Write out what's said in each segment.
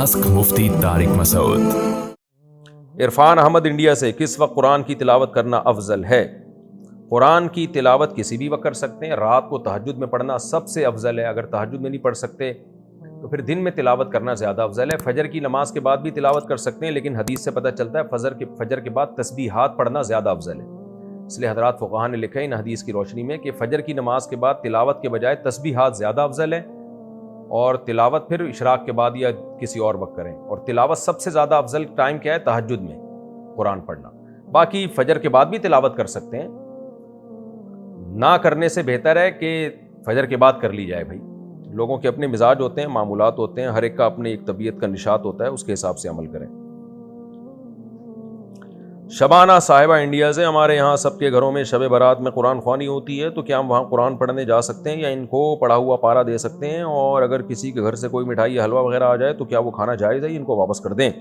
Ask मुफ्ती Tariq Masood. Irfan Ahmad India से, किस वक्त कुरान की तिलावत करना अफजल है? कुरान की तिलावत किसी भी वक्त कर सकते हैं। रात को तहज्जुद में पढ़ना सबसे अफजल है। अगर तहज्जुद में नहीं पढ़ सकते तो फिर दिन में तिलावत करना ज़्यादा अफजल है। फजर की नमाज के बाद भी तिलावत कर सकते हैं, लेकिन हदीस से पता चलता है फजर के बाद तस्बीहात पढ़ना ज़्यादा अफजल है। इसलिए हज़रात फ़ुक़हा ने लिखा है इन हदीस की रोशनी में कि फजर की नमाज के बाद तिलावत के बजाय तस्बीहात ज़्यादा अफजल है, और तिलावत फिर इशराक के बाद या किसी और वक्त करें। और तिलावत सबसे ज़्यादा अफजल टाइम क्या है? तहज्जुद में कुरान पढ़ना। बाकी फजर के बाद भी तिलावत कर सकते हैं, ना करने से बेहतर है कि फजर के बाद कर ली जाए। भाई, लोगों के अपने मिजाज होते हैं, मामूलात होते हैं, हर एक का अपने एक तबीयत का निशात होता है, उसके हिसाब से अमल करें। शबाना साहिबा इंडिया से, हमारे यहाँ सबके घरों में शब बारात में कुरान ख्वानी होती है, तो क्या हम वहाँ कुरान पढ़ने जा सकते हैं या इनको पढ़ा हुआ पारा दे सकते हैं? और अगर किसी के घर से कोई मिठाई या हलवा वगैरह आ जाए तो क्या वो खाना जायज़ है, इनको वापस कर दें?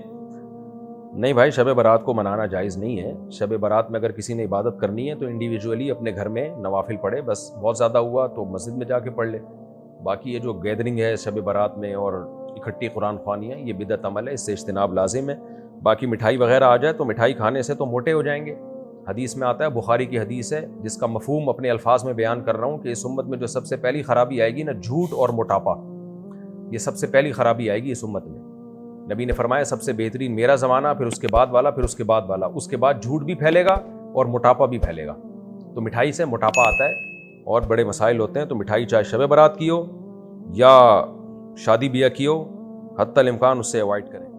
नहीं भाई, शब बारात को मनाना जायज़ नहीं है। शब बारात में अगर किसी ने इबादत करनी है तो इंडिविजुअली अपने घर में नवाफिल पढ़े, बस। बहुत ज़्यादा हुआ तो मस्जिद में जाके पढ़ ले। बाकी ये जो गैदरिंग है शब बारात में और इकट्ठी कुरान ख्वानी है, ये बिदअत अमल है, इससे इज्तिनाब लाजिम है। बाकी मिठाई वगैरह आ जाए तो मिठाई खाने से तो मोटे हो जाएंगे। हदीस में आता है, बुखारी की हदीस है, जिसका मफहूम अपने अल्फाज में बयान कर रहा हूँ कि इस उम्मत में जो सबसे पहली खराबी आएगी ना, झूठ और मोटापा, ये सबसे पहली खराबी आएगी इस उम्मत में। नबी ने फरमाया सबसे बेहतरीन मेरा ज़माना, फिर उसके बाद वाला, फिर उसके बाद वाला, उसके बाद झूठ भी फैलेगा और मोटापा भी फैलेगा। तो मिठाई से मोटापा आता है और बड़े मसाइल होते हैं। तो मिठाई चाहे शब बारात की हो या शादी ब्याह की हो, हत्तल इम्कान उससे अवॉइड करें।